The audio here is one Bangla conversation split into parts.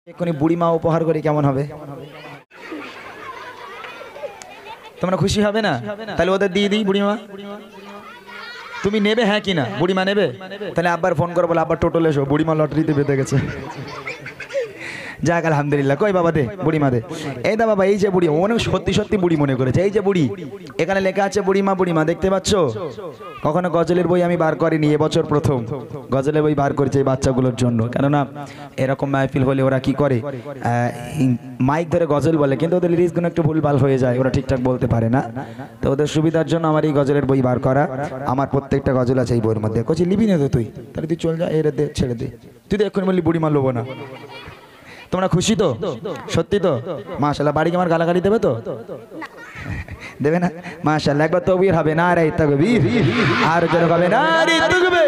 এক্ষুনি বুড়িমা উপহার করি কেমন হবে? তোমরা খুশি হবে না? তাহলে ওদের দিয়ে দিই বুড়িমা। তুমি নেবে হ্যাঁ কি না? বুড়িমা নেবে? তাহলে আব্বার ফোন করো, বলে আব্বার টোটোলে এসো, বুড়িমা লটারিতে বেঁধে গেছে। যাক আলহামদুলিল্লাহ। কই বাবা দে, বুড়িমা দে। এই দা বাবা, এই যে বুড়ি, অনেক সত্যি সত্যি বুড়ি মনে করেছে। এই যে বুড়ি, এখানে লেখা আছে বুড়িমা বুড়িমা, দেখতে পাচ্ছ? কখনো গজলের বই আমি বার করিনি, এবছর প্রথম গজলের বই বার করেছে এই বাচ্চাগুলোর জন্য। কেননা এরকম মাহফিল হলে ওরা কি করে, মাইক ধরে গজল বলে, কিন্তু ওদের লিরিক্সগুলো একটু ভুলভাল হয়ে যায়, ওরা ঠিকঠাক বলতে পারে না। তো ওদের সুবিধার জন্য আমার এই গজলের বই বার করা। আমার প্রত্যেকটা গজল আছে এই বইয়ের মধ্যে। কচি লিবি না তো তুই? তাহলে তুই চল যা, এরে দে, ছেড়ে দে। তুই তো এক্ষুনি বললি বুড়িমা লোবো না। তোমরা খুশি তো? সত্যি তো? মাশাআল্লাহ। বাড়ি আমার গালাগালি দেবে তো? দেবে না? মাশাআল্লাহ। একবার তকবীর হবে, নারে তাকবীর। আর জোরে হবে নারে তাকবীর।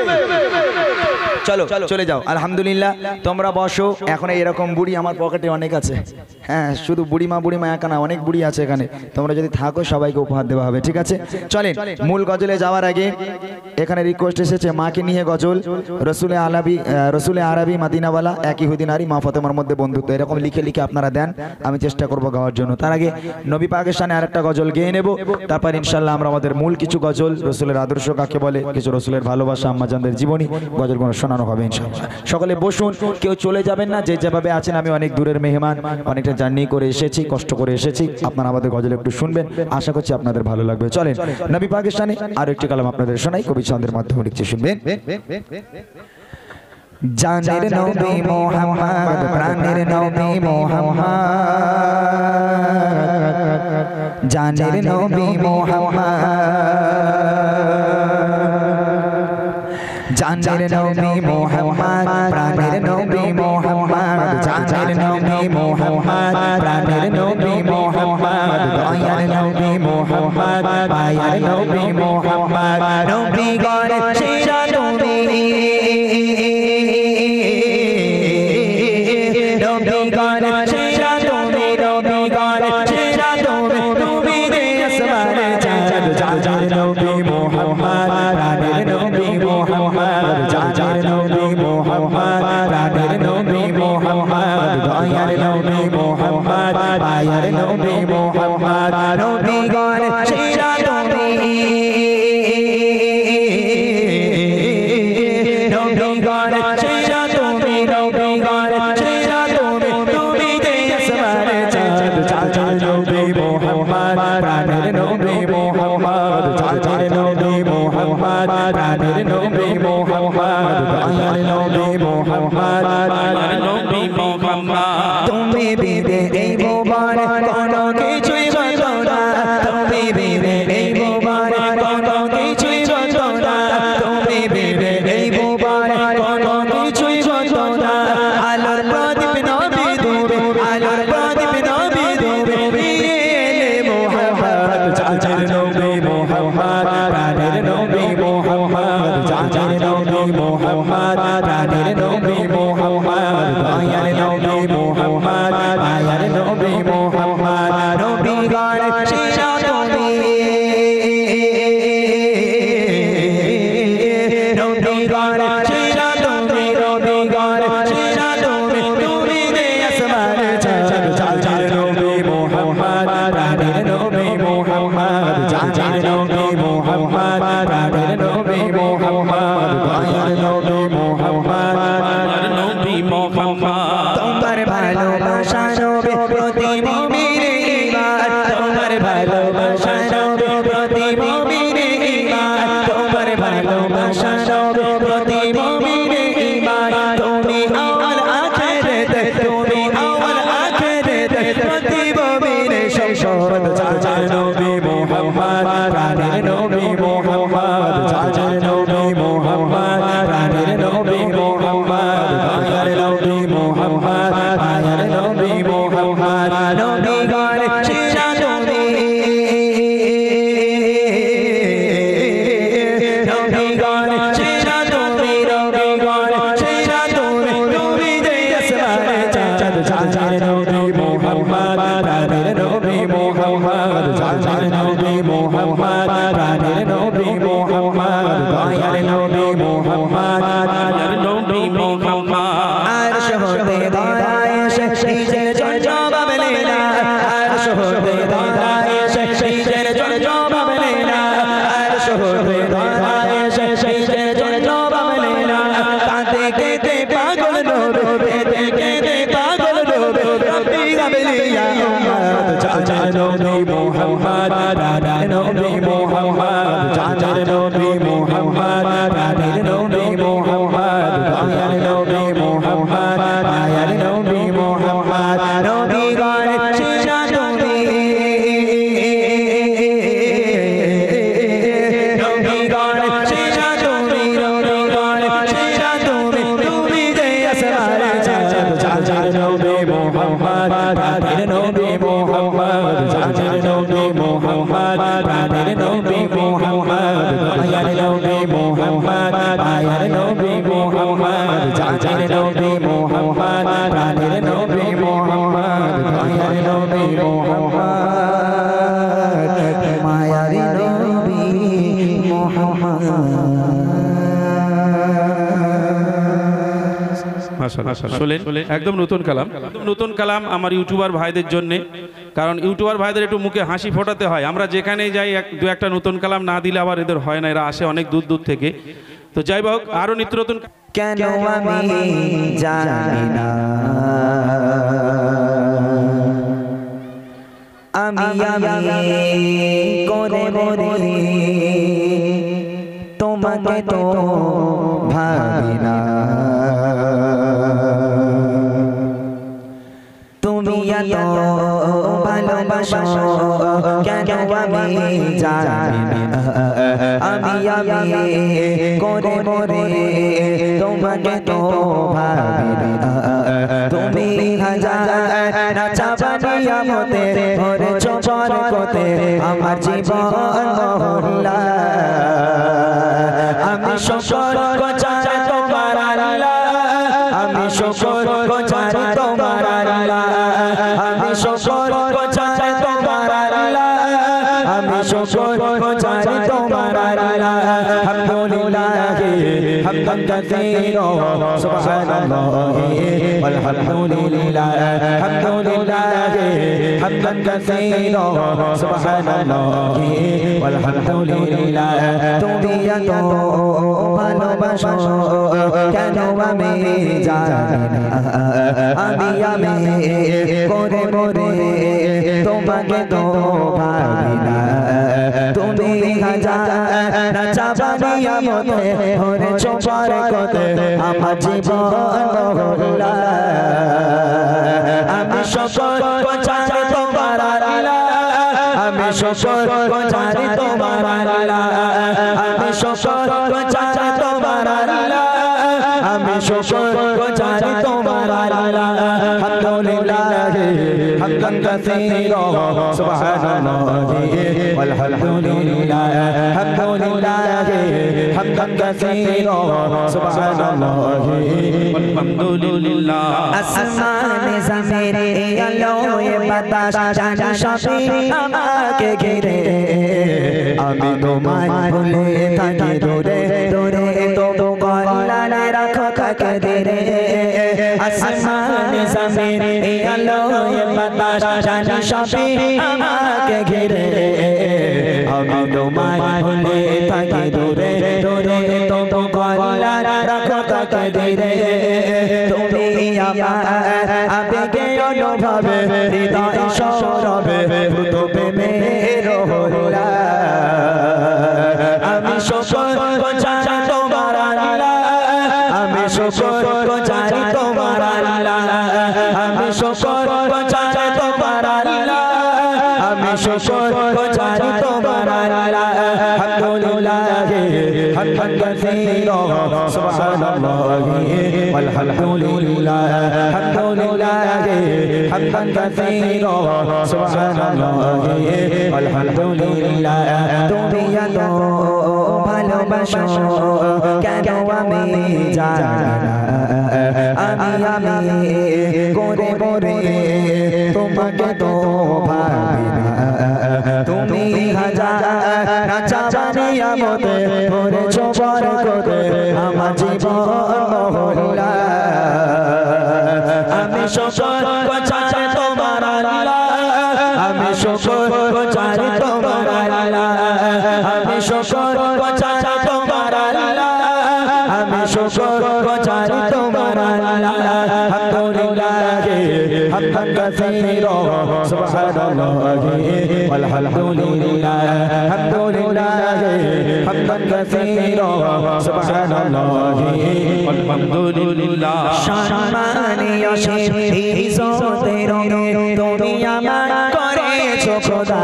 চলো চলে যাও। আলহামদুলিল্লাহ, তোমরা বসো। এখন এরকম বুড়ি আমার পকেটে অনেক আছে। হ্যাঁ, শুধু বুড়িমা বুড়িমা একা না, অনেক বুড়ি আছে এখানে। তোমরা যদি থাকো সবাইকে উপহার দেওয়া হবে, ঠিক আছে? চলেন মূল গজলে যাওয়ার আগে এখানে রিকোয়েস্ট এসেছে, মাকে নিয়ে গজল। রসুলে আরবি মাদিনাওয়ালা, এক ইহুদি নারী মা ফাতেমার মধ্যে বন্ধুত্ব, এরকম লিখে লিখে আপনারা দেন, আমি চেষ্টা করবো গাওয়ার জন্য। তার আগে নবী পাকের শানে আরেকটা গজল গেয়ে নেব, তারপর ইনশাল্লাহ আমরা আমাদের মূল কিছু গজল, রসুলের আদর্শ কাকে বলে, কিছু রসুলের ভালোবাসা, আম্মাজানদের জীবনী, গজলগুলো শোনানো হবে ইনশাল্লাহ। সকলে বসুন, কেউ চলে যাবেন না। যে যেভাবে আছেন, আমি অনেক দূরের মেহমান, অনেকটা জার্নি করে এসেছি, কষ্ট করে এসেছি। আপনারা আমাদের গজল একটু শুনবেন, আশা করছি আপনাদের ভালো লাগবে। চলেন নবী পাকের শানে আরো একটি কালাম আপনাদের শোনাই, কবি ছন্দের মাধ্যমে লিখছে, শুনবেন। জানের নবী মুহাম্মদ, প্রাণের নবী মুহাম্মদ, জানের নবী মুহাম্মদ, জানের নবী মুহাম্মদ, প্রাণের নবী মুহাম্মদ, জানের নবী মুহাম্মদ, প্রাণের নবী মুহাম্মদ, দয়ার নবী মুহাম্মদ, মায়ার নবী মুহাম্মদ, নবী গণ সেরা নবী, নবী গণ সেরা নবী, নবী গণ সেরা নবী, তুমি দে আসমানে চাঁদ, জানের নবী মুহাম্মদ, প্রাণের নবী মুহাম্মদ, জানের নবী মুহাম্মদ, প্রাণের নবী মুহাম্মদ, দয়ার নবী মুহাম্মদ, মায়ার নবী মুহাম্মদ, নবী গণ সেরা নবী, নবী গণ সেরা নবী, নবী গণ সেরা নবী, তুমি দে আসমানে চাঁদ, জানের নবী মুহাম্মদ, প্রাণের নবী মুহাম্মদ, জানের নবী মুহাম্মদ, প্রাণের নবী মুহাম্মদ, দয়ার নবী মুহাম্মদ, মায়ার নবী মুহাম্মদ, তুমি বিদে এই মোবারক কোনো কিছুই হতো না, তুমি বিদে এই মোবারক কোনো কিছুই হতো না, তুমি বিদে এই মোবারক কোনো কিছুই হতো না, আলোর প্রদীপ নবী তুমি, আলোর প্রদীপ নবী তুমি, এলে মুহাম্মদ, জানের নবী মুহাম্মদ, প্রাণের নবী মুহাম্মদ, জানের নবী মুহাম্মদ, প্রাণের নবী মুহাম্মদ, দয়ার নবী মুহাম্মদ, মায়ার নবী মুহাম্মদ, নবী গণ সেরা নবী, নবী গণ সেরা নবী, নবী গণ সেরা নবী, তুমি দে আসমানে চাঁদ, জানের নবী মুহাম্মদ, প্রাণের নবী মুহাম্মদ, জানের নবী মুহাম্মদ, প্রাণের নবী মুহাম্মদ, দয়ার নবী মুহাম্মদ, মায়ার নবী মুহাম্মদ, তোমার ভালোবাসা নবী প্রতি মুমিনের ঈমান, তোমার ভালোবাসা নবী প্রতি মুমিনের ঈমান, তোমার ভালোবাসা নবী প্রতি মুমিনের ঈমান, তুমি আওয়াল আখিরাতে, তুমি আওয়াল আখিরাতে প্রতি মুমিনের সম্পদ, জানের নবী মুহাম্মদ, প্রাণের নবী মুহাম্মদ, জানের নবী মুহাম্মদ, প্রাণের নবী মুহাম্মদ, দয়ার নবী মুহাম্মদ, মায়ার নবী মুহাম্মদ, নবী গণ সেরা নবী, নবী গণ সেরা নবী, নবী গণ সেরা নবী, তুমি দে আসমানে চাঁদ, জানের নবী মুহাম্মদ, প্রাণের নবী মুহাম্মদ, জানের নবী মুহাম্মদ, প্রাণের নবী মুহাম্মদ, দয়ার নবী মুহাম্মদ, মায়ার নবী মুহাম্মদ, আরশ হতে ধরা এসে নিজের জন্য ভাবলে না আর শহরে দাঁড়ায় নিজের জন্য ভাবলে না আর শহরে দাঁড়ায় নিজের জন্য ভাবলে না কাঁদে কেঁদে পাগল নবী কেঁদে কেঁদে পাগল নবী রব্বি হাবলি ইয়া উম্মত চাচার নবী মুহাম্মদ প্রাণের নবী মুহাম্মদ চাচার নবী মুহাম্মদ প্রাণের নবী মুহাম্মদ দয়ার নবী মুহাম্মদ মায়ার নবী মুহাম্মদ নবী গানে সেরা তুমি নবী গানে সেরা তুমি নবী গানে সেরা তুমি তুমি যে আসমানে চাচার নবী মুহাম্মদ প্রাণের নবী মুহাম্মদ চাচার নবী মুহাম্মদ প্রাণের নবী মুহাম্মদ দয়ার নবী মুহাম্মদ মায়ার নবী মুহাম্মদ চাচার নবী মুহাম্মদ প্রাণের নবী মুহাম্মদ দয়ার নবী মুহাম্মদ মায়ার নবী মুহাম্মদ। শুনলেন একদম নতুন কালাম আমার ইউটিউবার ভাইদের জন্য, কারণ ইউটিউবার ভাইদের একটু মুখে হাসি ফোটাতে হয়। আমরা যেখানেই যাই দু একটা নতুন কালাম না দিলে আবার এদের হয় না, এরা আসে অনেক দূর দূর থেকে। তো যাই হোক আরো নিত্য নতুন কেন আমি জানি না আমি করে মরে তোমাকে তো ভাবি না তুমি এত ভালোবাসো কেন আমি জানি না আমি করে মরে তোমাকে তো ভাবি না তুমি হাজার চাবানিয়া মতে ভরে চোপর কোতে আমার জীবন মহল্লা আমি শকর গোচার তোমার আল্লাহ আমি শকর গোচার তোমার আল্লাহ আমি শকর গোচার তোমার আল্লাহ আমি শকর গোচার তোমার আল্লাহ আলহামদুলিল্লাহ হামদান কাসীরা সুবহানাল্লাহ আলহামদুলিল্লাহ আলহামদুলিল্লাহ হামদান কাসীরা সুবহানাল্লাহ আলহামদুলিল্লাহ তুমি এত ভালোবাসো কেন আমি জানি না আমি করে মরে তোমাকে তো ভাবি না তুমি হাজার চাবানিয়া মতে ভরে চোপর কোতে আমার জীবন মহল্লা আমি শকর গোচার তোমার আল্লাহ আমি শকর গোচার তোমার আল্লাহ আমি শকর গোচার তোমার আল্লাহ আমি শকর গোচার তোমার আল্লাহ আলহামদুলিল্লাহ হামদান কাসীরা সুবহানাল্লাহ আলহামদুলিল্লাহ আলহামদুলিল্লাহ হামদান কাসীরা সুবহানাল্লাহ আলহামদুলিল্লাহ আসমানে জমিনে আলোয় বাতাস জানি সবই আমাকে ঘিরে আমি তোমায় ভুলে থাকি দূরে দূরে তো গলায় রাখো কাকে দিরে আসমানে জমিনে আলোয় বাতাস জানি সবই আমাকে ঘিরে আমি তোমায় ভুলে থাকি দূরে দূরে তো গলায় রাখো কাকে দিরে তুমি আমার আবেগে অনুভবে হৃদয় সৌরভে ভূত প্রেমের হলা আমি শকর গোচার তোমার আল্লাহ আমি শকর গোচার তোমার আল্লাহ আমি শকর গোচার তোমার আল্লাহ আমি শকর গোচার তোমার আল্লাহ আলহামদুলিল্লাহ হামদান কাসীরা সুবহানাল্লাহ আলহামদুলিল্লাহ আলহামদুলিল্লাহ হামদান কাসীরা সুবহানাল্লাহ আলহামদুলিল্লাহ তুমি এত ভালোবাসো কেন আমি জানি না আমি করে মরে তোমাকে তো ভাবি না তুমি হাজার চাবানিয়া মতে ভরে চোপর কোতে আমার জীবন মহল্লা আমি শকর গোছায় তোমার আল্লাহ আমি শুকর গোছাই তোমার আল্লাহ আমি শুকর গোছাই তোমার আল্লাহ আমি শুকর গোছাই তোমার আল্লাহ আলহামদুলিল্লাহ হামদান কাসীরা সুবহানাল্লাহ আলহামদুলিল্লাহ আলহামদুলিল্লাহ হামদান কাসীরা সুবহানাল্লাহ আলহামদুলিল্লাহ সম্মানীয় ইজ্জতের তুমি আমার করেছো খোদা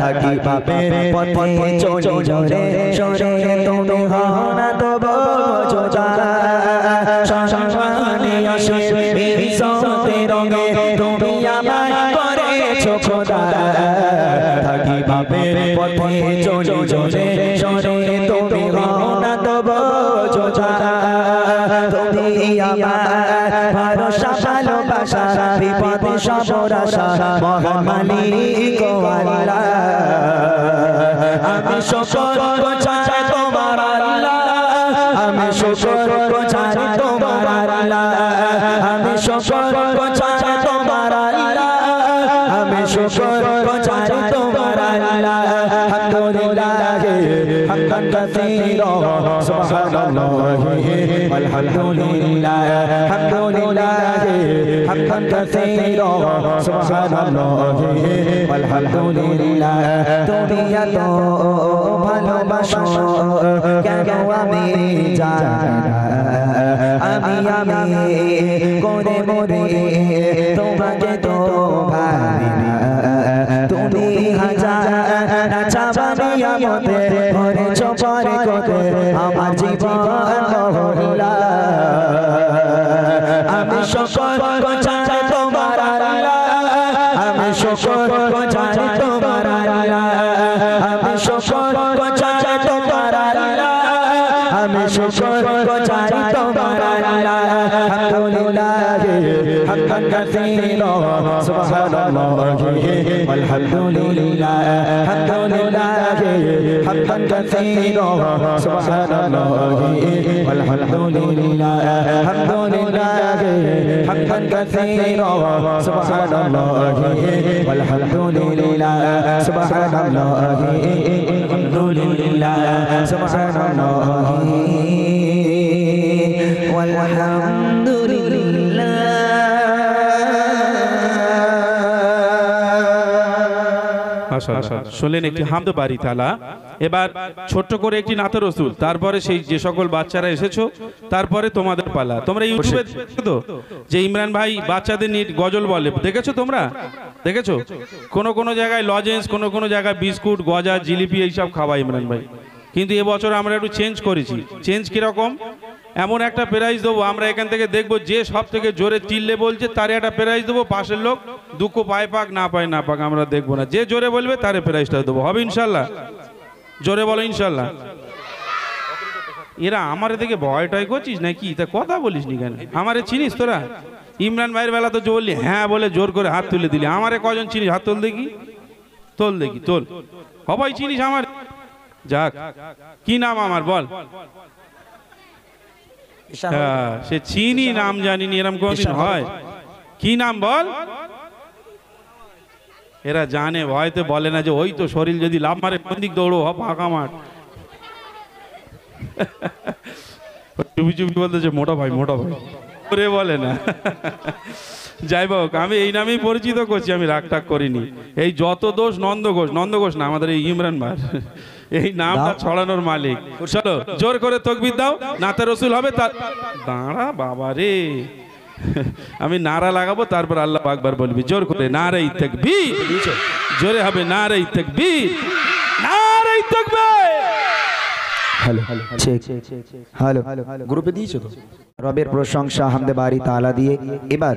থাকি পাপের পথে চলি জোরে সরে তুমি হও না তবু যোজা সম্মানীয় ইজ্জতের তুমি আমার করেছো খোদা থাকি পাপের পথে চলি জোরে সরে তুমি হও না তবু যোজা তুমি আমার ভরসা ভালোবাসা বিপদে সবর আশা মহান মালিক আল্লাহ আমি শুকর গোছাই তোমার আল্লাহ আমি শুকর গোছাই তোমার আল্লাহ আমি শুকর গোছাই তোমার আল্লাহ আমি শুকর গোছাই তোমার আল্লাহ আলহামদুলিল্লাহ হামদান কাসীরা সুবহানাল্লাহ আলহামদুলিল্লাহ আলহামদুলিল্লাহ হামদান কাসীরা সুবহানাল্লাহ আলহামদুলিল্লাহ তুমি এত ভালোবাসো কেন আমি জানি না আমি করে মরে তোমাকে তো ভাবি না তুমি হাজার চাবানিয়া মতে ভরে চপারে কোতে আমার জীবন মহল্লা আমি শুকর গোছাই তোমার আল্লাহ আমি শুকর গোছাই তোমার আল্লাহ আমি শুকর গোছাই তোমার আল্লাহ আমি শুকর গোছাই তোমার আল্লাহ আলহামদুলিল্লাহ হামদান কাসীরা সুবহানাল্লাহ আলহামদুলিল্লাহ আলহামদুলিল্লাহ হামদান কাসীরা সুবহানাল্লাহ আলহামদুলিল্লাহ আলহামদুলিল্লাহ হামদান কাসীরা সুবহানাল্লাহ আলহামদুলিল্লাহ সুবহানাল্লাহ আলহামদুলিল্লাহ সুবহানাল্লাহ শুনলেন একটি হামদ বাড়ি তালা। এবার ছোট্ট করে একটি নাতের রসুল, তারপরে সেই যে সকল বাচ্চারা এসেছো তারপরে তোমাদের পালা। তোমরা ইউটিউবে দেখো তো যে ইমরান ভাই বাচ্চাদের নিয়ে গজল বলে, দেখেছো? তোমরা দেখেছো? কোন জায়গায় লজেন্স, কোন জায়গায় বিস্কুট, গজা, জিলিপি এইসব খাওয়ায় ইমরান ভাই। কিন্তু এবছর আমরা একটু চেঞ্জ করেছি। চেঞ্জ কিরকম? এমন একটা প্রাইজ দেবো, আমরা এখান থেকে দেখবো যে সব থেকে জোরে চিল্লে বলছে তারে একটা প্রাইজ দেবো। পাশের লোক দুঃখ পায় পাক না পায় না পাক আমরা দেখবো না, যে জোরে বলবে তারে প্রাইজটা দেবো। হবে ইনশাল্লাহ? জোরে বলো ইনশাল্লাহ। এরা আমার দিকে ভয়টাই করছিস নাকি? তা কথা বলিস নি কেন? আমারে চিনিস তোরা? ইমরান ভাইয়ের বেলা তো বললি হ্যাঁ বলে জোর করে হাত তুলে দিলি। আমারে কজন চিনিস? হাত তোল দেখি, তোল দেখি, তোল। সবাই চিনিস আমার? যাক, কি নাম আমার বল? সে চিনি, নাম জানিনি, এরম কোনদিন হয়? কি নাম বল? এরা জানে, ভয়তে বলে না যে ওই তো শরীর যদি লাভ মারে কোন দিক দৌড়ো, ফাঁকা মাঠ। চুপি চুপি বলতেছে মোটা ভাই, মোটা ভাই করে বলে না। যাই হোক, আমি এই নামেই পরিচিত করছি, আমি রাগ টাগ করিনি। এই যত দোষ নন্দ ঘোষ, নন্দ ঘোষ না, আমাদের এই ইমরান ভাই এই নামটা ছড়ানোর মালিক। চলো জোর করে তাকবীর দাও, নাতে রসুল হবে। দাঁড়া বাবা রে, আমি নারা লাগাবো, তারপর আল্লাহু আকবার বলবি। জোর করে নারায়ে তাকবীর, জোরে হবে নারায়ে তাকবীর, নারায়ে তাকবীর। হ্যালো চেক, হ্যালো গ্রুপে দিয়েছো তো? রবের প্রশংসা হামদে বারি তাআলা দিয়ে এবার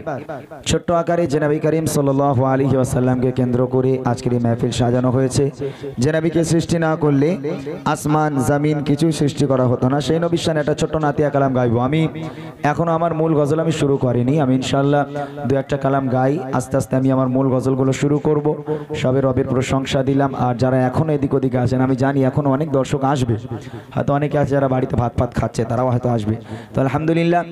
ছোট্ট আকারে জনাবি করিম সাল্লাল্লাহু আলাইহি ওয়াসাল্লামকে কেন্দ্র করে আজকের এই মাহফিল সাজানো হয়েছে। জনাবিকে সৃষ্টি না করলে আসমান জমিন কিছু সৃষ্টি করা হতো না। সেই নবীর শানে একটা ছোট্ট নাতিয়া কালাম গাইবো। আমি এখনো আমার মূল গজল আমি শুরু করিনি, আমি ইনশাআল্লাহ দু একটা কালাম গাই, আস্তে আস্তে আমি আমার মূল গজলগুলো শুরু করব। সবে রবের প্রশংসা দিলাম। আর যারা এখনো এদিক ওদিকে আছেন, আমি জানি এখনো অনেক দর্শক আসবে, হয়তো অনেকে আছে যারা বাড়িতে ভাত ফাত খাচ্ছে, তারাও হয়তো আসবে। তো আলহামদুলিল্লাহ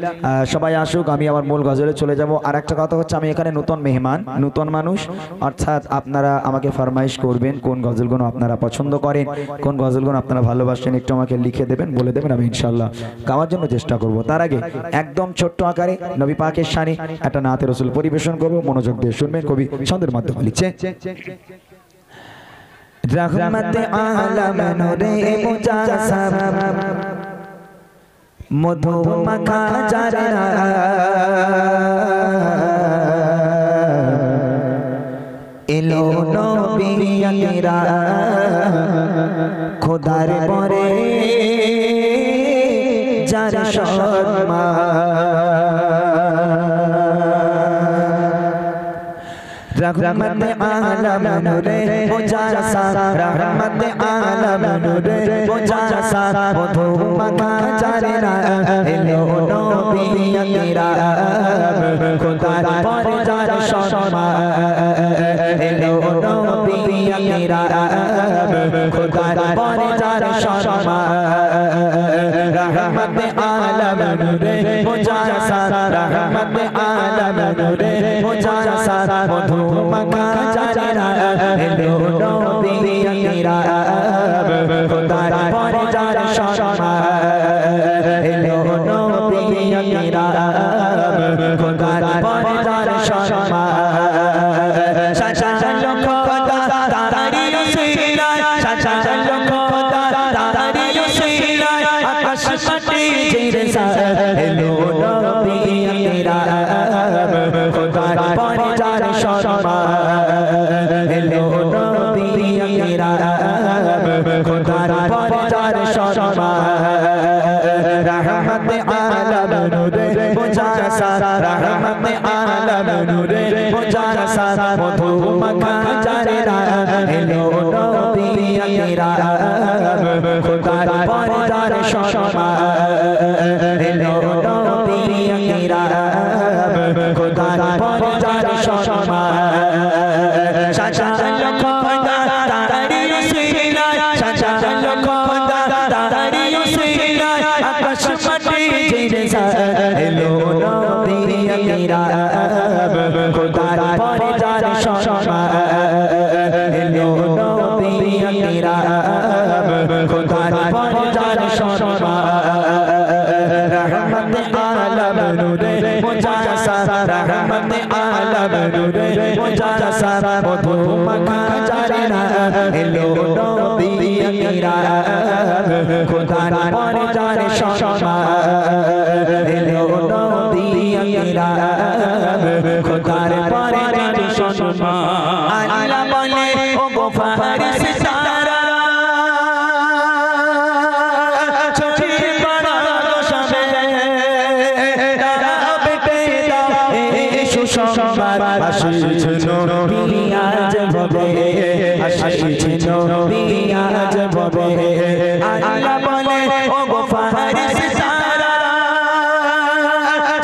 সবাই আসুক, আমি আমার মূল গজলে চলে যাব। আর একটা কথা হচ্ছে, আমি এখানে নতুন মেহমান, নতুন মানুষ, অর্থাৎ আপনারা আমাকে ফরমাইশ করবেন কোন গজলগুলো আপনারা পছন্দ করেন, কোন গজলগুলো আপনারা ভালোবাসেন, একটু আমাকে লিখে দেবেন, বলে দেবেন, আমি ইনশাআল্লাহ গাওয়ার জন্য চেষ্টা করব। তার আগে একদম ছোট্ট আকারে নবী পাকের শানে একটা নাতে রসুল পরিবেশন করব, মনোযোগ দিয়ে শুনবেন। কবি ছন্দের মাধ্যমে লিখছে, রহমতে আলম নূরে মুজাসসাম মধু মাখা জারা এলো নবী আকরা খোদার পরে যার সম্মান रहमत आलम नूरे मुजासा रहमत आलम नूरे मुजासा मधु मखा जाना एलो नबी अकीरा खुदा पर जार शर्मा एलो नबी अकीरा खुदा पर जार शर्मा रहमत आलम नूरे मुजासा रहमत आलम नूरे मुजासा मधु मखा जाना एलो नबी अकीरा खुदा पर जार शर्मा एलो नबी अकीरा खुदा पर जार शर्मा साचा लखोदा तारी उसीला साचा लखोदा तारी उसीला आकाश माटी जिरसा एलो नबी अकीरा खुदा पर जार शर्मा एलो नबी अकीरा खुदा पर जार शर्मा रहमत आलम नूरे मुजासा रहमत आलम नूरे मुजासा मधु मखा जाना एलो नबी अकीरा खुदा पर जार शर्मा एलो नबी अकीरा खुदा पर जार शर्मा साचा लखोदा तारी उसीला साचा लखोदा तारी उसीला आकाश माटी जिरसा एलो नबी अकीरा खुदा पर जार शर्मा एलो नबी अकीरा खुदा पर जार शर्मा रहमत आलम नूरे मुजासा रहमत आलम नूरे मुजासा मधु मखा जाना एलो नबी अकीरा खुदा पर जार शर्मा एलो नबी अकीरा खुदा पर जार शर्मा अल्लाह बोले ओ गफार सितारा छोटे बड़ा गोशे तारा बेटे सुसंबाद आशिष नबी आज बबे आशिष नबी आज बबे अल्लाह बोले ओ गफार सितारा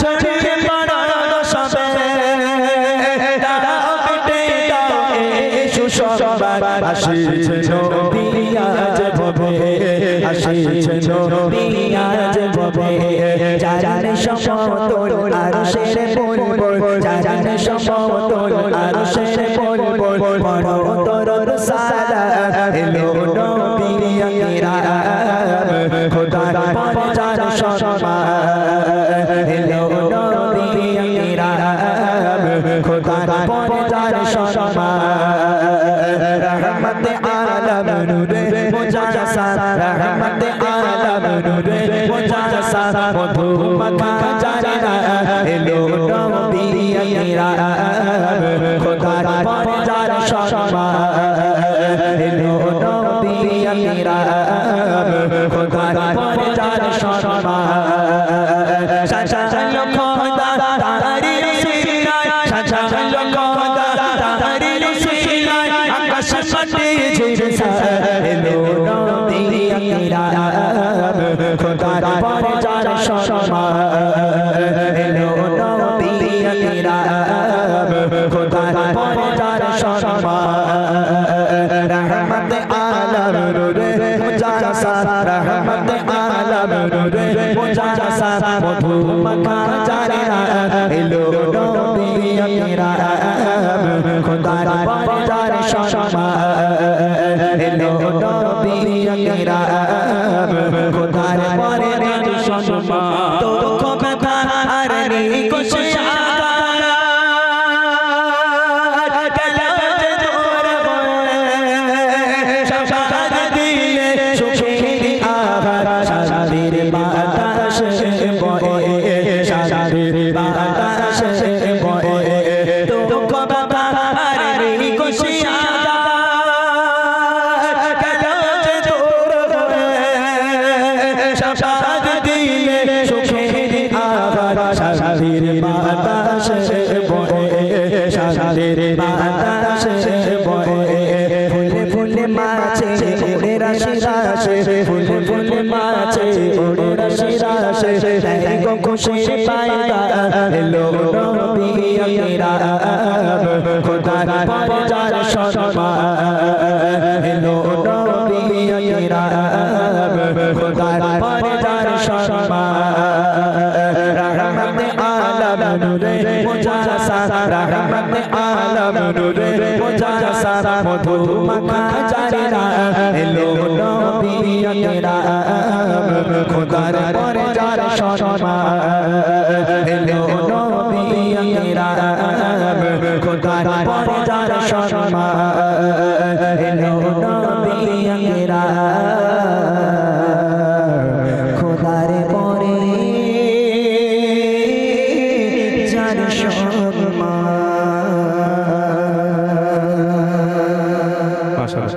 छोटे बड़ा गोशे तारा बेटे सुसंबाद आशिष नबी आज बबे आशिष नबी आज बबे जान समतल আরশের বুলবুল জান সমতল আরশের বুলবুল পড়ো দরুদ সালাম এলো নবী আকীরা খোদা पर जार शर्मा एलो नबी अकीरा खुदा पर जार शर्मा रहमत आलम नूरे मुजासा रहमत आलम नूरे मुजासा मधु मखा जाना एलो नबी अकीरा खुदा पर जार शर्मा एलो नबी अकीरा खुदा पर जार शर्मा साचा लखोदा तारी उसीला साचा लखोदा तारी उसीला आकाश माटी जिरसा एलो नबी अकीरा खुदा पर जार शर्मा एलो नबी अकीरा खुदा पर जार शर्मा रहमत आलम नूरे मुजासा रहमत খোদার পরে যার সম্মান এলো নবী আকরাম খোদার পরে যার সম্মান তো কবে আর নেই কুছ খুশি পায়দা এলো নবী আকরাম খোদার পরে যার সম্মান এলো নবী আকরাম খোদার পরে যার সম্মান রহমতে আলম নূরে মুজাসসা রহমতে আলম নূরে মুজাসসা মধু মাখা জারিনা এলো নবী আকরাম খোদার পরে যার সম্মান এলো নবী আকরাম খোদার পরে যার সম্মান এলো নবী আকরাম খোদার পরে যার সম্মান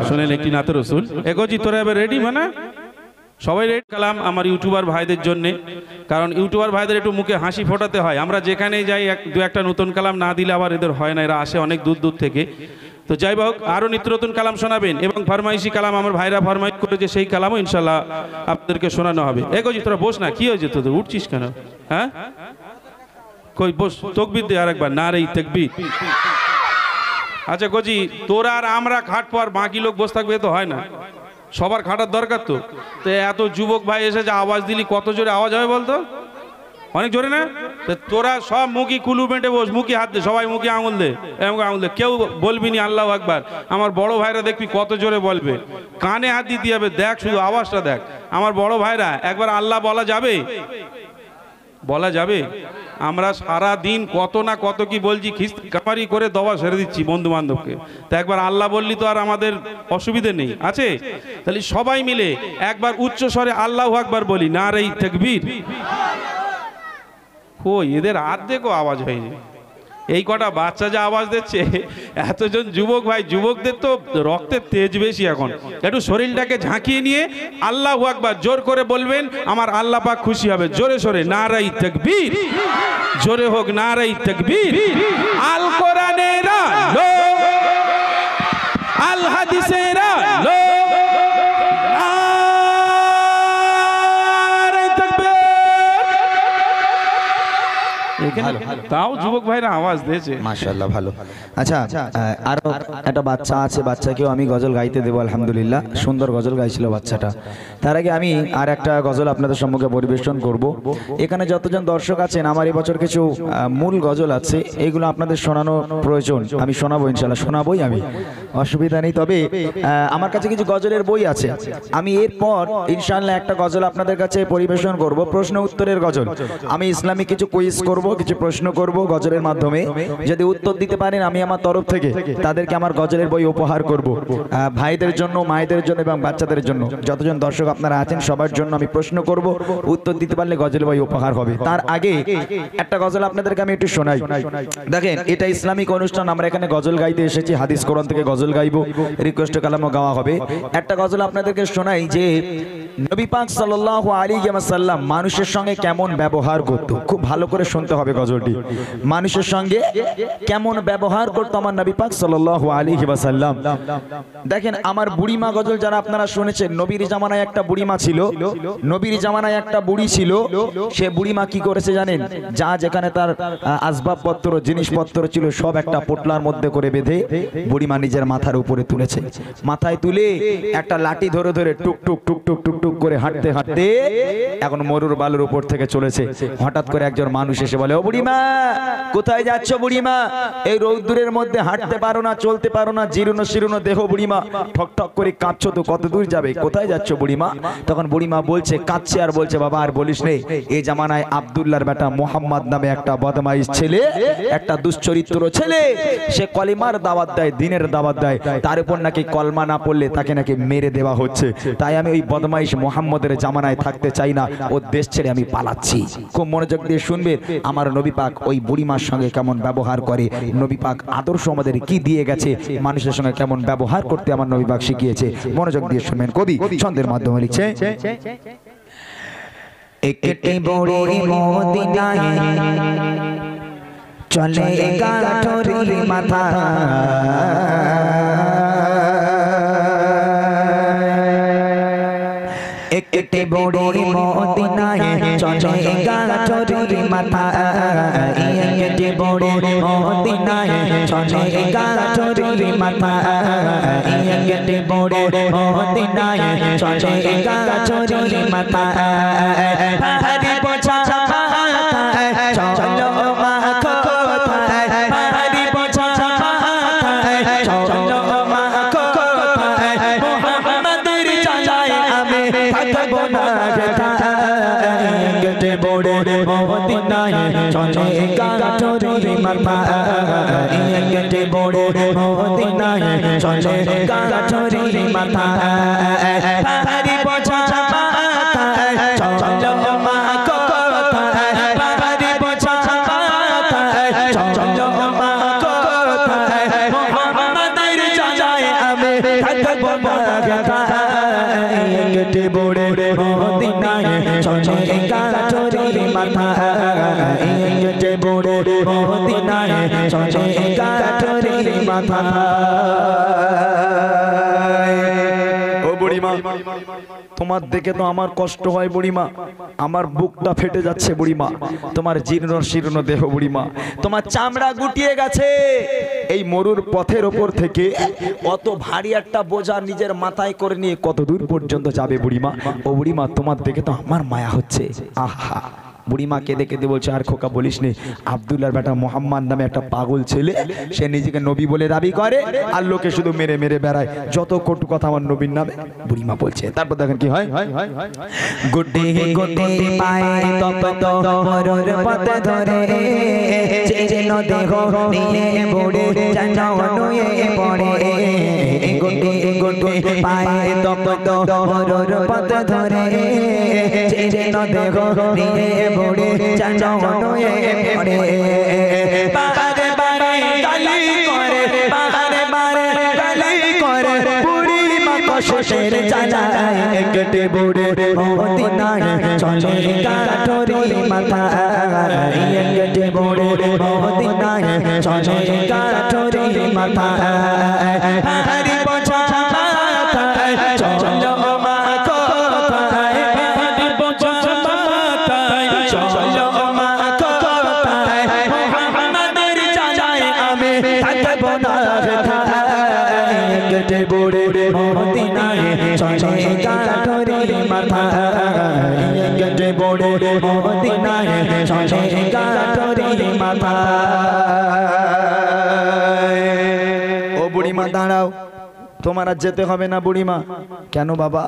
শুনেন একটি নাতে রসুল এগোজি তোরা এবার রেডি মানে সবাই রেড কালাম আমার ইউটিউবার ভাইদের জন্য, কারণ ইউটিউবার ভাইদের একটু মুখে হাসি ফোটাতে হয়। আমরা যেখানেই যাই দু একটা নতুন কালাম না দিলে আবার এদের হয় না, এরা আসে অনেক দূর দূর থেকে। তো যাই হোক আরও নিত্য নতুন কালাম শোনাবেন এবং ফরমাইশি কালাম আমার ভাইরা ফরমাইশ করেছে, সেই কালামও ইনশাল্লাহ আপনাদেরকে শোনানো হবে। এগোজি তোরা বস না, কি হয়েছে তোদের উঠছিস কেন? হ্যাঁ কই বস, তকবির দে আরেকবার, নারে তাকবীর। আচ্ছা গজি তোরা আর আমরা খাট পর বাকি লোক বসে থাকবে তো হয় না, সবার খাটার দরকার। তো এত যুবক ভাই এসে যে আওয়াজ দিলি, কত জোরে আওয়াজ হবে বলতো? অনেক জোরে না? তোরা সব মুখি কুলু বেঁটে বস, মুখি হাত দে, সবাই মুখে আঙুল দে, এমন আঙুল দে, কেউ বলবি নি আল্লাহু আকবার। আমার বড় ভাইরা দেখবি কত জোরে বলবে, কানে হাত দিতে হবে, দেখ শুধু আওয়াজটা দেখ। আমার বড় ভাইরা একবার আল্লাহ বলা যাবে? বলা যাবে? আমরা সারা দিন কত না কত কি বলছি, খিস্তি কামারি করে দবা সেরে দিচ্ছি বন্ধু বান্ধবকে, তা একবার আল্লাহ বললি তো আর আমাদের অসুবিধে নেই, আছে? তাহলে সবাই মিলে একবার উচ্চ স্বরে আল্লাহু আকবার বলি, নারে তাকবীর। কই এদের আর দেখো আওয়াজ হয়নি, এই কটা বাচ্চা যা আওয়াজ দিচ্ছে, এতজন যুবক ভাই, যুবকদের তো রক্তের তেজ বেশি এখন। একটু শরীরটাকে ঝাঁকিয়ে নিয়ে আল্লাহু আকবার জোর করে বলবেন, আমার আল্লাহ পাক খুশি হবে। জোরে সোরে নারে তাকবীর, জোরে হোক নারে তাকবীর। আল কোরআনের আলো, আল হাদিসের আলো, তাও যুবক ভাইরা আওয়াজ দিয়েছে, মাশাআল্লাহ ভালো। আচ্ছা আরো একটা বাচ্চা আছে, বাচ্চাকেও আমি গজল গাইতে দেবো। আলহামদুলিল্লাহ সুন্দর গজল গাইছিল বাচ্চাটা। তার আগে আমি আর একটা গজল আপনাদের সম্মুখে পরিবেশন করব। এখানে যতজন দর্শক আছেন, আমার এবছর কিছু মূল গজল আছে, এগুলো আপনাদের শোনানো প্রয়োজন, আমি শোনাবো ইনশাআল্লাহ, শোনাবোই আমি, অসুবিধা নেই। তবে আমার কাছে কিছু গজলের বই আছে, আমি এরপর ইনশাআল্লাহ একটা গজল আপনাদের কাছে পরিবেশন করব, প্রশ্ন উত্তরের গজল। আমি ইসলামিক কিছু কুইজ করব, কিছু প্রশ্ন করব গজলের মাধ্যমে, যদি উত্তর দিতে পারেন আমি আমার তরফ থেকে তাদেরকে আমার গজলের বই উপহার করব। ভাইদের জন্য, মায়েদের জন্য এবং বাচ্চাদের জন্য, যতজন দর্শক আপনারা আছেন সবার জন্য আমি প্রশ্ন করব, উত্তর দিতে পারলে গজলের বই উপহার হবে। তার আগে একটা গজল আপনাদেরকে আমি একটু শোনাই। দেখেন এটা ইসলামিক অনুষ্ঠান, আমরা এখানে গজল গাইতে এসেছি, হাদিস কোরআন থেকে গজল গাইবো, রিকোয়েস্ট কালামও গাওয়া হবে। একটা গজল আপনাদেরকে শোনাই যে নবী পাক সাল্লাল্লাহু আলাইহি ওয়াসাল্লাম মানুষের সঙ্গে কেমন ব্যবহার করত, খুব ভালো করে শুনতে হবে গজলটি। মানুষের সঙ্গে কেমন ব্যবহার করত আমার নবী পাক সাল্লাল্লাহু আলাইহি ওয়াসাল্লাম। দেখেন আমার বুড়িমা গজল যারা আপনারা শুনেছেন, নবীর জামানায় একটা বুড়িমা ছিল, নবীর জামানায় একটা বুড়ি ছিল। সে বুড়িমা কি করেছে জানেন? যা যেখানে তার আসবাবপত্র জিনিসপত্র ছিল সব একটা পোটলার মধ্যে করে বেঁধে বুড়িমা নিজের মাথার উপরে তুলেছে। মাথায় তুলে একটা লাঠি ধরে ধরে টুক টুক টুক টুক টুক টুক করে হাঁটতে হাঁটতে এখন মরুর বালুর উপর থেকে চলেছে। হঠাৎ করে একজন মানুষ এসে বলে, ও বুড়িমা কোথায় যাচ্ছ বুড়িমা? এই রৌদ্রের মধ্যে হাঁটতে পারো না, চলতে পারো না, জীর্ণ শীর্ণ দেহ বুড়িমা, ঠক ঠক করে কাঁদছো তো, কত দূর যাবে, কোথায় যাচ্ছ বুড়িমা? তখন বুড়িমা বলছে, কাঁদছে আর বলছে, বাবা আর বলিস নেই, এই জামানায় আব্দুল্লাহর বেটা মোহাম্মদ নামে একটা বদমাইশ ছেলে, একটা দুশ্চরিত্র ছেলে, সে কলিমার দাওয়াত দেয়, দিনের দাওয়াত দেয়, তার উপর নাকি কলমা না পড়লে তাকে নাকি মেরে দেওয়া হচ্ছে। তাই আমি ওই বদমাইশ মোহাম্মদের জামানায় থাকতে চাই না, ও দেশ ছেড়ে আমি পালাচ্ছি। খুব মনোযোগ দিয়ে শুনবেন আমার নবী পাক ওই বুড়িমার সঙ্গে কেমন ব্যবহার করে, নবী পাক আদর্শ আমাদের কি দিয়ে গেছে, মানুষের সঙ্গে কেমন ব্যবহার করতে আমার নবী পাক শিখিয়েছে। মনোযোগ দিয়ে শুনবেন। কবি ছন্দের মাধ্যমে লিখছে, একটি বড়ি মদিনায় চলে গাঠরির মাথা, একটি বড়ি মদিনায় চলে গাঠরির মাথা, একটি বড়ি মদিনায় চলে গাঠরির মাথা, একটি বড়ি মদিনায় চলে গাঠরির মাথা, ভারী বোঝা চলো মা কোথায়, ভারী বোঝা চলো মা কোথায়, মুহাম্মাদের জানায় আমি থাকবো না গেটে বড়ে মদিনায় চলে গাঠরির মাথা, গেটে বড়ে মদিনায় চলে গাঠরির মাথা, ভারী বোঝা চলো মা কোথায়, ভারী বোঝা চলো মা কোথায়, মুহাম্মাদের জানায় আমি থাকবো না গেটে বড়ে মদিনায় চলে গাঠরির মাথা, গেটে বড়ে মদিনায় চলে গাঠরির মাথা। ও বুড়িমা, তোমার দেখে তো আমার কষ্ট হয় বুড়িমা, আমার বুকটা ফেটে যাচ্ছে বুড়িমা, তোমার জীর্ণ শীর্ণ দেহ বুড়িমা, তোমার চামড়া গুটিয়ে গেছে, এই মরুর পথের ওপর থেকে অত ভারী একটা বোঝা নিজের মাথায় করে নিয়ে কত দূর পর্যন্ত যাবে বুড়িমা? ও বুড়িমা, তোমার দেখে তো আমার মায়া হচ্ছে। আহা, বুড়িমা কেঁদে কেঁদে বলছে, আর খোকা বলিস নে, আব্দুল্লাহর বেটা মোহাম্মদ নামে একটা পাগল ছেলে, সে নিজেকে নবী বলে দাবি করে আর লোকে শুধু মেরে মেরে বেড়ায়, যত কটু কথা আমার নবীর নামে। বুড়িমা বলছে, তারপর দেখেন কি হয়, গুড্ডি গুড্ডি পায়ে তপ তো মরুর পথ ধরে, যেন দেহ নিয়ে বুড়ে জানাও নুয়ে পড়ে, গুড্ডি গুড্ডি পায়ে তপ তো মরুর পথ ধরে, যেন দেহ নিয়ে বুড়ে জানাও নুয়ে পড়ে, বারে বারে গালি করে, বারে বারে গালি করে, বুড়ি মা কষ্টের জানায়, একটে বুড়ে মদিনায় চলে গাঠরির মাথা, একটে বুড়ে মদিনায় চলে গাঠরির মাথা, ভারী বোঝা চলো মা কোথায়, ভারী বোঝা চলো মা কোথায়, মুহাম্মাদের জানায় আমি থাকবো না গেটে বড়ে মদিনায় চলে গাঠরির মাথা, গেটে বড়ে মদিনায় চলে গাঠরির মাথা। ও বুড়িমা দাঁড়াও, তোমার আর যেতে হবে না বুড়িমা। কেন বাবা?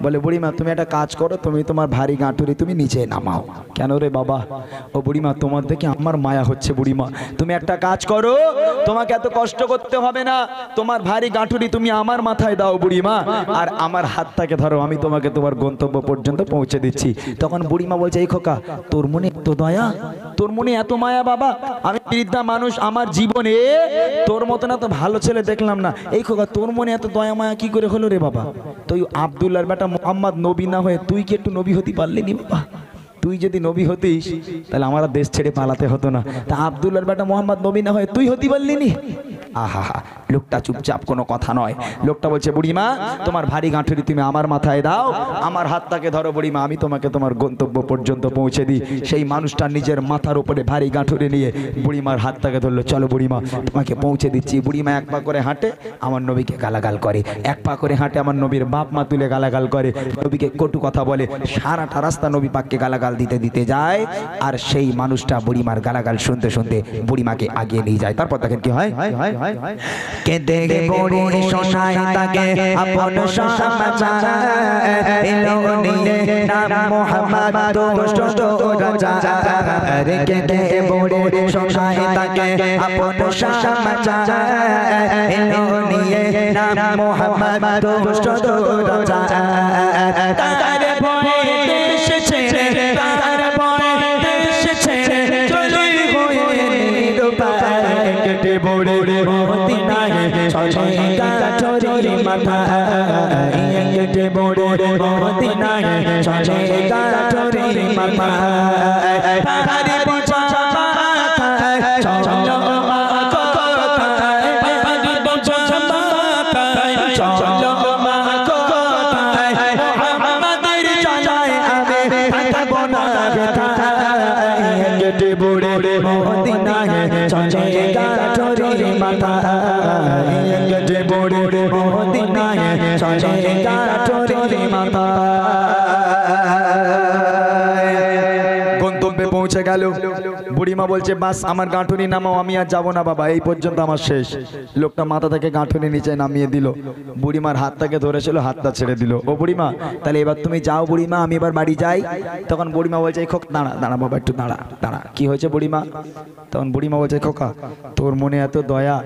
বলে, বুড়িমা তুমি একটা কাজ করো, তুমি তোমার ভারী গাঁটুরি তুমি নিচে নামাও। কেন রে বাবা? ও বুড়িমা, তোমার দেখে আমার মায়া হচ্ছে বুড়িমা, তুমি একটা কাজ করো, তোমাকে এত কষ্ট করতে হবে না, তোমার ভারী গাঁটুরি তুমি আমার মাথায় দাও বুড়িমা, আর আমার হাতটাকে ধরো, আমি তোমাকে তোমার গন্তব্য পর্যন্ত পৌঁছে দিচ্ছি। তখন বুড়িমা বলছে, এই খোকা, তোর মনে এত দয়া, তোর মনে এত মায়া বাবা, আমি বৃদ্ধা মানুষ, আমার জীবনে তোর মতন এত ভালো ছেলে দেখলাম না। এই খোকা, তোর মনে এত দয়া মায়া কি করে হলো রে বাবা? তুই আব্দুল্লাহর বেটা মোহাম্মদ নবী না হয়ে তুই কি একটু নবী হতে পারলি নি বাবা? তুই যদি নবী হতিস তাহলে আমার দেশ ছেড়ে পালাতে হতো না। তা আব্দুল্লাহর বেটা মোহাম্মদ নবী না হয়ে তুই হতে পারলি নি? আহা হা, লোকটা চুপচাপ, কোনো কথা নয়। লোকটা বলছে বুড়িমা তোমার ভারী গাঁঠুরি তুমি আমার মাথায় দাও, আমার হাতটাকে ধরো বুড়িমা, আমি তোমাকে তোমার গন্তব্য পর্যন্ত পৌঁছে দিই। সেই মানুষটা নিজের মাথার উপরে ভারী গাঁঠুরি নিয়ে বুড়িমার হাতটাকে ধরলো, চলো বুড়িমা তোমাকে পৌঁছে দিচ্ছি। বুড়িমা এক পা করে হাঁটে, আমার নবীকে গালাগাল করে, এক পা করে হাঁটে, আমার নবীর বাপ মা তুলে গালাগাল করে, নবীকে কটু কথা বলে, সারাটা রাস্তা নবী পাককে গালাগাল দিতে দিতে যায়। আর সেই মানুষটা বুড়িমার গালাগাল শুনতে শুনতে বুড়িমাকে আগিয়ে নিয়ে যায়। তারপর দেখেন কি হয়, কেঁদে বুড়ি শোনায় তাকে আপন সমাচার, এলো নিয়ে নাম মুহাম্মদ দুষ্ট রাজা। কেঁদে বুড়ি শোনায় তাকে আপন সমাচার, এলো নিয়ে নাম মুহাম্মদ দুষ্ট রাজা। তার ভয়ে দেশ ছেড়ে, তার ভয়ে দেশ ছেড়ে চলে হয়ে নিরুপায়। কেটে বুড়ি মদিনায় চলে গাঁঠুরি মাথায়, কেটে বুড়ি মদিনায় চলে গাঁঠুরি মাথায়। তারে বোঝা মাথায় চলো মা কোথায়, তারে বোঝা মাথায় চলো মা কোথায়। মুহাম্মাদের জানায় আমি থাকবো না কোথায়, কেটে বুড়ি মদিনায় চলে গাঁঠুরি মাথায়, কেটে বুড়ি মদিনায় চলে গাঁঠুরি মাথায়। গন্তব্যে পৌঁছে গেল। বুড়িমা বলছে বাস আমার গাঁঠুনি নামাও, আমি আর যাবো না বাবা, এই পর্যন্ত আমার শেষ। লোকটা মাথা থেকে গাঁঠুনি নিচে নামিয়ে দিল, বুড়িমার হাতটাকে ধরেছিল, হাতটা ছেড়ে দিল। ও বুড়িমা তাহলে এবার তুমি যাও বুড়িমা, আমি এবার বাড়ি যাই। তখন বুড়িমা বলছে খোক দাঁড়া দাঁড়া বাবা, একটু দাঁড়া দাঁড়া, কি হয়েছে বুড়িমা? তখন বুড়িমা বলছে খোকা তোর মনে এত দয়া,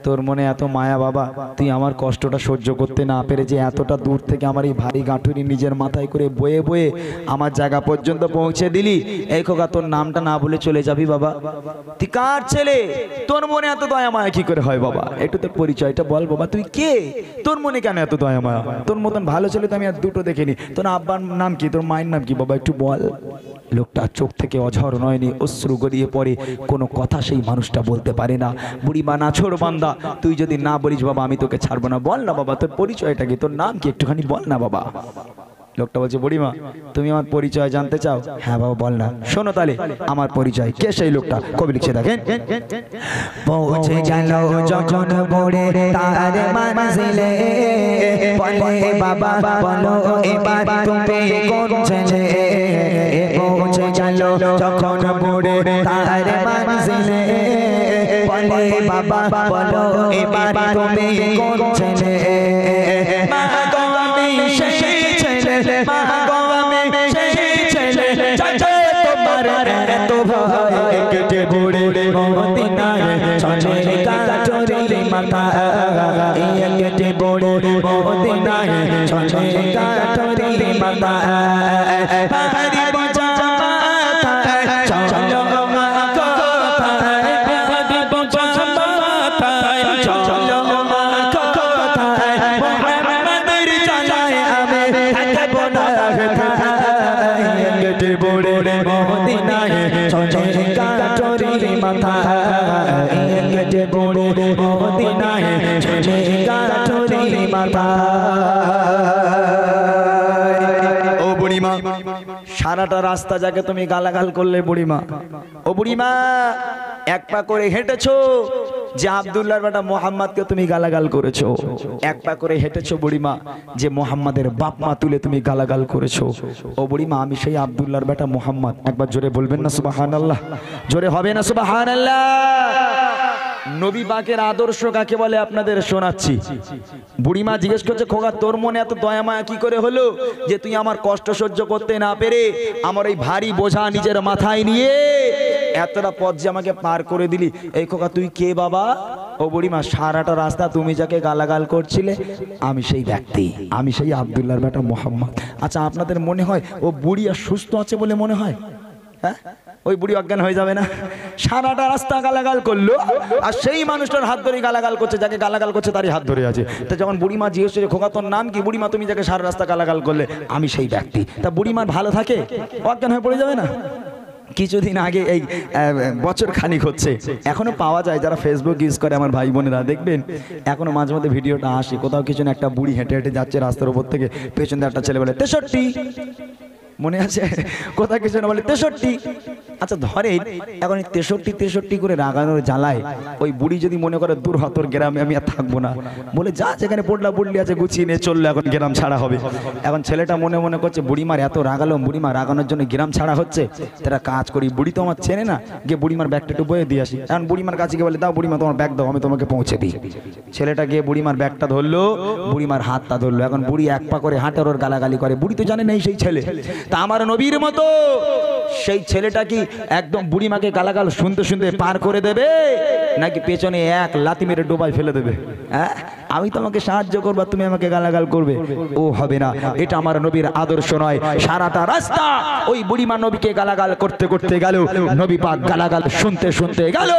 তোর মনে এত মায়া বাবা, তুই আমার কষ্টটা সহ্য করতে না পেরে যে এতটা দূর থেকে আমার এই ভারী গাঁঠুনি নিজের মাথায় করে বয়ে বয়ে আমার জায়গা পর্যন্ত পৌঁছে দিলি। এই খোকা তোর নামটা না বলে চলে যাবি বাবা? তুই কার ছেলে? তোর মনে এত দয়া মায়া কি করে হয় বাবা? একটু তোর পরিচয়টা বল বাবা, তুই কে? তোর মনে কেন এত দয়া মায়া? তোর মতন ভালো ছেলে তো আমি আর দুটো দেখিনি। তোর আব্বার নাম কি, তোর মায়ের নাম কি বাবা, একটু বল। লোকটা চোখ থেকে অঝর নয়নি অশ্রু গড়িয়ে পড়ে, কোনো কথা সেই মানুষটা বলতে পারে না। বুড়িমা নাছোড় বান্দা, তুই যদি না বলিস বাবা আমি তোকে ছাড়বো না, বল না বাবা তোর পরিচয়টা কি, তোর নাম কি, একটুখানি বল না বাবা। লোকটা বলছে বুড়িমা তুমি আমার পরিচয় জানতে চাও? হ্যাঁ বাবা বল না। শোনো তাহলে আমার পরিচয়। কে সেই লোকটা? কবি লিখছে দেখেন, পৌঁছে গেল যখন বুড়ি তার মঞ্জিলে, বলে বাবা বলো এবার তুমি কোন ছেলে। পৌঁছে গেল যখন বুড়ি তার মঞ্জিলে, বলে বাবা বলো এবার তুমি কোন ছেলে। মা গো আমি সেই ছেলে, মা গো আমি সেই ছেলে, চাচা তোমার এত ভয়। কেটে বুড়ি মদিনায় চলে গাঁঠুরি মাথায়, কেটে বুড়ি মদিনায় চলে গাঁঠুরি মাথায়। ভারী বোঝা মাথায় চলো মা কোথায়, ভারী বোঝা মাথায় চলো মা কোথায়। মুহাম্মাদের জানায় আমি থাকবো না কোথায়, কেটে বুড়ি মদিনায় চলে গাঁঠুরি মাথায়, কেটে বুড়ি মদিনায় চলে গাঁঠুরি মাথায়। ও বুড়িমা সারাটা রাস্তা যাকে তুমি গালাগাল করলে বুড়িমা, ও বুড়িমা এক পা করে হেঁটেছো যে আব্দুল্লাহর বেটা মোহাম্মদকে তুমি গালাগাল করেছো, এক পা করে হেঁটেছো বুড়িমা যে মোহাম্মদের বাপ মা তুলে তুমি গালাগাল করেছো। ও বুড়িমা আমি সেই আব্দুল্লাহর বেটা মোহাম্মদ, একবার জোরে বলবেন না সুবহানাল্লাহ? জোরে হবে না সুবহানাল্লাহ? নবী পাকের আদর্শ কাকে বলে আপনাদের শোনাচ্ছি। বুড়িমা জিজ্ঞেস করছে খোকা তোর মনে এত দয়া মায়া কি করে হলো যে তুই আমার কষ্ট সহ্য করতে না পেরে আমার এই ভারী বোঝা নিজের মাথায় নিয়ে এতটা পথ যে আমাকে পার করে দিলি। এই খোকা তুই কে বাবা? ও বুড়িমা সারাটা রাস্তা তুমি যাকে গালাগাল করছিলে আমি সেই ব্যক্তি, আমি সেই আব্দুল্লাহর বেটা মোহাম্মদ। আচ্ছা আপনাদের মনে হয় ও বুড়ি আর সুস্থ আছে বলে মনে হয়? হ্যাঁ ওই বুড়ি অজ্ঞান হয়ে যাবে না? সারাটা রাস্তা গালাগাল করলো আর সেই মানুষটার হাত ধরে গালাগাল করছে, যাকে গালাগাল করছে তারই হাত ধরে আছে। তা যখন বুড়িমা জিজ্ঞেস করছে খোকা তোর নাম কি? বুড়িমা তুমি যাকে সারা রাস্তা গালাগাল করলে আমি সেই ব্যক্তি। তা বুড়িমার ভালো থাকে? অজ্ঞান হয়ে পড়ে যাবে না? কিছুদিন আগে এই বছর খানিক হচ্ছে, এখনো পাওয়া যায় যারা ফেসবুক ইউজ করে আমার ভাই বোনেরা দেখবেন, এখনো মাঝে মধ্যে ভিডিওটা আসে, কোথাও কিছু না একটা বুড়ি হেঁটে হেঁটে যাচ্ছে রাস্তার উপর থেকে, পেছন দিয়ে একটা ছেলে বলে 63, মনে আছে? কোথাও কিছু না বলে 63। আচ্ছা ধরেন এখন 63 করে রাগানোর জ্বালায় ওই বুড়ি যদি মনে করে দূর হতর গ্রামে আমি আর থাকবো না, বলে যা যেখানে পড়লা পড়লি আছে গুছিয়ে নিয়ে চললো, এখন গ্রাম ছাড়া হবে। এখন ছেলেটা মনে মনে করছে বুড়িমার এত রাগালো, বুড়িমা রাগানোর জন্য গ্রাম ছাড়া হচ্ছে, তারা কাজ করি, বুড়ি তো আমার চেনে না, গিয়ে বুড়িমার ব্যাগটা একটু বয়ে দিয়ে আসি। এখন বুড়িমার কাছে গিয়ে বলে দাও বুড়িমা তোমার ব্যাগ দাও, আমি তোমাকে পৌঁছে দিই। ছেলেটা গিয়ে বুড়িমার ব্যাগটা ধরলো, বুড়িমার হাতটা ধরলো, এখন বুড়ি এক পা করে হাঁটার ওর গালাগালি করে, বুড়ি তো জানে নেই সেই ছেলে। তা আমার নবীর মতো সেই ছেলেটা কি একদম বুড়িমাকে গালাগাল শুনতে শুনতে পার করে দেবে, নাকি পেছনে এক লাথি মেরে ডোবায় ফেলে দেবে? হ্যাঁ, আমি তোমাকে সাহায্য করবো, তুমি আমাকে গালাগাল করবে? ও হবে না, এটা আমার নবীর আদর্শ নয়। সারাটা রাস্তা ওই বুড়িমা নবীকে গালাগাল করতে করতে গেল, নবী পাক গালাগাল শুনতে শুনতে গেল।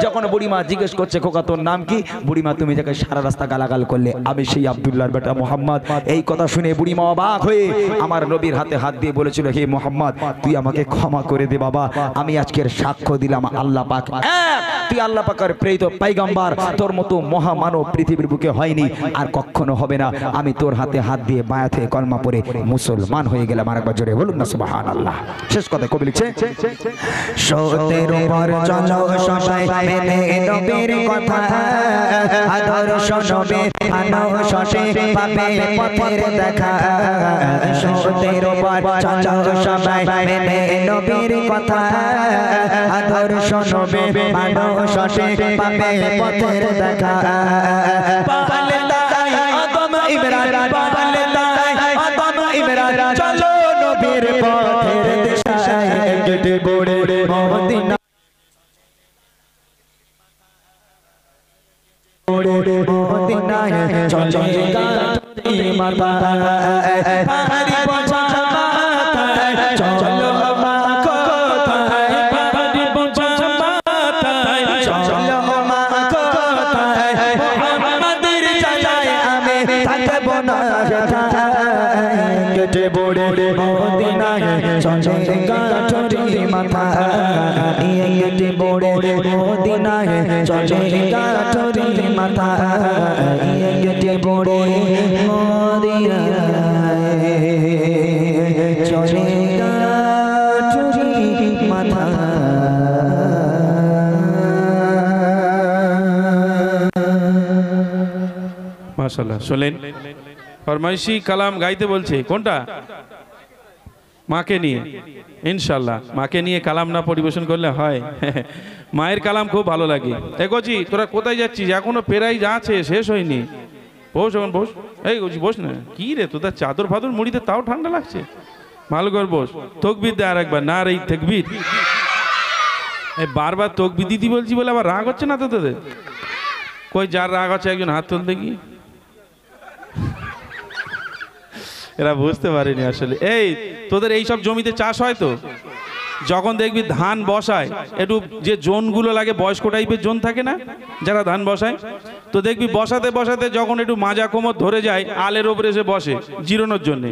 যখন বুড়িমা জিজ্ঞেস করছে খোকা তোর নাম কি, বুড়িমা তুমি যাকে সারা রাস্তা গালাগাল করলে আমি সেই আব্দুল্লাহর বেটা মুহাম্মদ। এই কথা শুনে বুড়িমা অবাক হয়ে আমার নবীর হাতে হাত দিয়ে বলেছিল, হে মুহাম্মদ তুই আমাকে ক্ষমা করে দে বাবা, আমি আজকের সাক্ষ্য দিলাম আল্লাহ পাক এক, তুই আল্লাহ পাকের প্রেরিত পয়গম্বর, তোর মতো মহামানব পৃথিবীর বুকে হয়নি আর কখনো হবে না। আমি তোর হাতে হাত দিয়ে বায়াত হয়ে কলমা পড়ে মুসলমান হয়ে গেলাম। আরেকবার জোরে বলুন না সুবহানাল্লাহ। শেষ কথা কবি লিখছে, সতের উপর চলো সবাই মেনে নবীর কথা, আদর্শ নবীর আনশে পাবে পথের দেখা। সতের উপর চলো সবাই মেনে নবীর কথা, আদর্শ নবীর আনশে পাবে পথের দেখা। পালে তাই আদম ইমরান, পালে তাই আদম ইমরান, চলো নবীর পথের দিশায় কেটে পড়ে মদিনা, মদিনায় চলে গাড়ি মাথায়, পাহাড়ি বোঝা মাথায়, চলো মা কোথায়, পাহাড়ি বোঝা মাথায়, চলো মা কোথায়, মুহাম্মাদের জায়গায় আমি থাকবো না কোথায়, কেটে পড়ে মদিনায় চলে গাড়ি মাথায়, কেটে পড়ে মদিনায় চলে গাড়ি মাথায়, কেটে পড়ে মদিনায় চলে গাড়ি মাথায়। মাশাআল্লাহ। শোনেন ফরমাইশি কালাম গাইতে বলছে, কোনটা? মাকে নিয়ে। ইনশাআল্লাহ মাকে নিয়ে কালাম না পরিবেশন করলে হয়? মায়ের কালাম খুব ভালো লাগে। এগোজি তোরা কোথায় যাচ্ছিস? এখনো পেরাই যাচ্ছে, শেষ হয়নি। বস এখন বস, এই গোজি বস না। কি রে তোদের চাদর ফাদর মুড়িতে তাও ঠান্ডা লাগছে, ভালো করে বস। তকবির দে আর একবার, না রে তকবির। এই বারবার তকবির দিদি বলছি বলে আবার রাগ হচ্ছে না তো তোদের? কই যার রাগ হচ্ছে একজন হাত তুলতে কি? এরা বুঝতে পারেনি আসলে। এই তোদের এইসব জমিতে চাষ হয় তো, যখন দেখবি ধান বসায় একটু যে জোনগুলো লাগে, বয়স্ক টাইপের জোন থাকে না যারা ধান বসায়, তো দেখবি বসাতে বসাতে যখন একটু মাজা কোমর ধরে যায়, আলের ওপরে এসে বসে জিরোনোর জন্যে।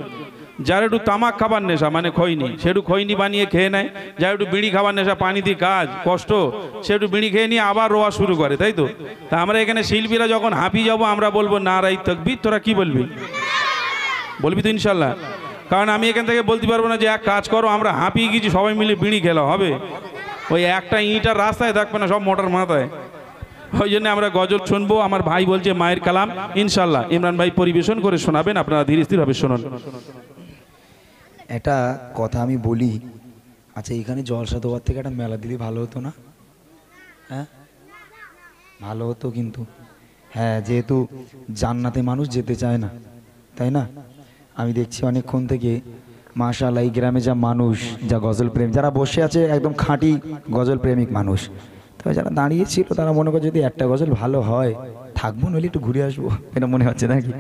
যার একটু তামাক খাবার নেশা মানে খৈনি, সে একটু খৈনি বানিয়ে খেয়ে নেয়। যার একটু বিড়ি খাবার নেশা, পানি দিয়ে কাজ কষ্ট, সে একটু বিড়ি খেয়ে নিয়ে আবার রোয়া শুরু করে, তাই তো? তা আমরা এখানে শিল্পীরা যখন হাঁপিয়ে যাবো আমরা বলবো নারাই তাকবীর। তোরা কি বলবি? বলবি তো ইনশাল্লাহ? কারণ আমি এখান থেকে বলতে পারবো না যে এক কাজ করো আমরা হাঁপিয়ে গেছি সবাই মিলে বিড়ি খেলা হবে, ওই একটা ইঁটার রাস্তায় থাকবে না, সব মোটর মাথায়। ওই জন্য আমরা গজল শুনবো। আমার ভাই বলছে মায়ের কালাম, ইনশাল্লাহ ইমরান ভাই পরিবেশন করে শোনাবেন, আপনারা ধীরে স্থিরভাবে শুনুন। একটা কথা আমি বলি, আচ্ছা এখানে জলসা দেওয়ার থেকে একটা মেলা দিলে ভালো হতো না? হ্যাঁ ভালো হতো কিন্তু। হ্যাঁ, যেহেতু জান্নাতে মানুষ যেতে চায় না, তাই না? আমি দেখছি অনেকক্ষণ থেকে মাশাআল্লাহ এই গ্রামে যা মানুষ, যা গজল প্রেম, যারা বসে আছে একদম খাঁটি গজল প্রেমিক মানুষ, তবে যারা দাঁড়িয়েছিল তারা মনে করে যদি একটা গজল ভালো হয় থাকবো, নইলে একটু ঘুরে আসবো, এটা মনে হচ্ছে নাকি?